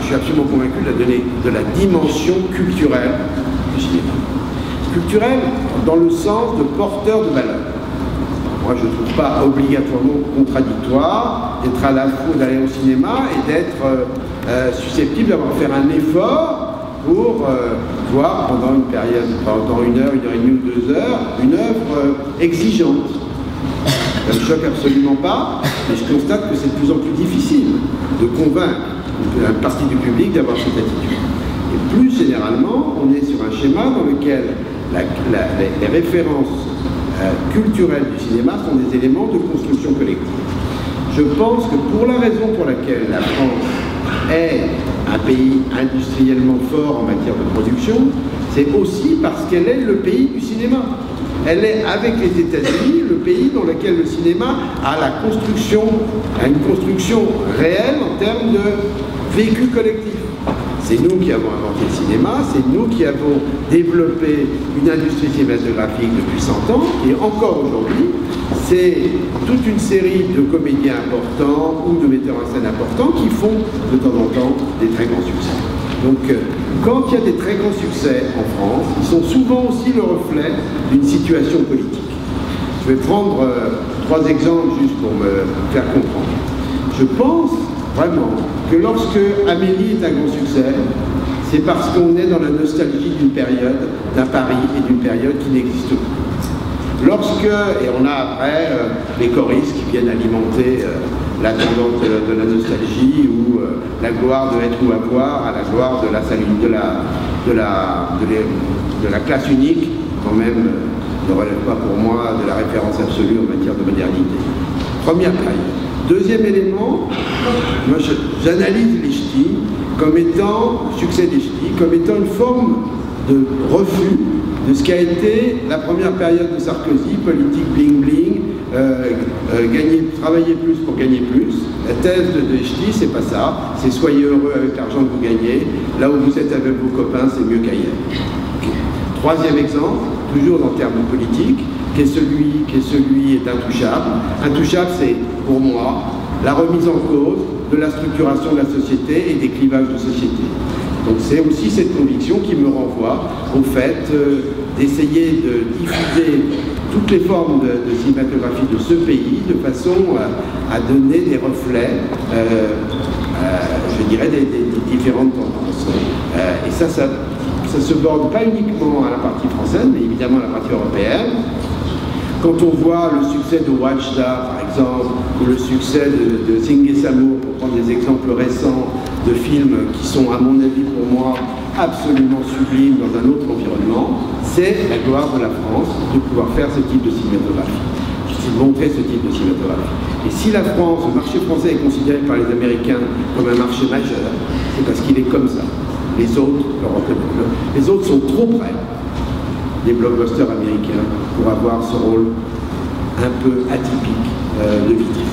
suis absolument convaincu de la dimension culturelle du cinéma. Culturelle dans le sens de porteur de valeur. Moi, je ne trouve pas obligatoirement contradictoire d'être à la fois d'aller au cinéma et d'être susceptible d'avoir fait un effort pour voir pendant une période, pendant une heure et demie ou 2 heures, une œuvre exigeante. Ça ne me choque absolument pas, mais je constate que c'est de plus en plus difficile de convaincre une partie du public d'avoir cette attitude. Et plus généralement, on est sur un schéma dans lequel les références culturelles du cinéma sont des éléments de construction collective. Je pense que pour la raison pour laquelle la France est un pays industriellement fort en matière de production, c'est aussi parce qu'elle est le pays du cinéma. Elle est, avec les États-Unis, le pays dans lequel le cinéma a une construction réelle en termes de vécu collectif. C'est nous qui avons inventé le cinéma, c'est nous qui avons développé une industrie cinématographique depuis 100 ans, et encore aujourd'hui, c'est toute une série de comédiens importants ou de metteurs en scène importants qui font de temps en temps des très grands succès. Donc, quand il y a des très grands succès en France, ils sont souvent aussi le reflet d'une situation politique. Je vais prendre 3 exemples juste pour me faire comprendre. Je pense vraiment que lorsque Amélie est un grand succès, c'est parce qu'on est dans la nostalgie d'une période, d'un Paris et d'une période qui n'existe plus. Et on a après les choristes qui viennent alimenter la tendance de la nostalgie ou la gloire de être ou avoir à la gloire de la classe unique, quand même ne relève pas pour moi de la référence absolue en matière de modernité. Première période. Deuxième élément, moi j'analyse les ch'tis comme étant, le succès des ch'tis, comme étant une forme de refus de ce qu'a été la première période de Sarkozy, politique bling-bling, travailler plus pour gagner plus. La thèse de ch'tis, c'est pas ça, c'est soyez heureux avec l'argent que vous gagnez, là où vous êtes avec vos copains, c'est mieux qu'ailleurs. Okay. Troisième exemple, toujours en termes politiques, qui est celui d'Intouchable. Intouchable, c'est pour moi la remise en cause de la structuration de la société et des clivages de société. Donc c'est aussi cette conviction qui me renvoie au fait d'essayer de diffuser toutes les formes de cinématographie de ce pays de façon à donner des reflets, je dirais, des différentes tendances. Et ça se borne pas uniquement à la partie française, mais évidemment à la partie européenne. Quand on voit le succès de Watchda, par exemple, ou le succès de Singé Samour, pour prendre des exemples récents de films qui sont, à mon avis, pour moi, absolument sublimes dans un autre environnement, c'est la gloire de la France de pouvoir faire ce type de cinématographie, de montrer ce type de cinématographie. Et si la France, le marché français est considéré par les Américains comme un marché majeur, c'est parce qu'il est comme ça. Les autres sont trop près des blockbusters américains pour avoir ce rôle un peu atypique de vitrine.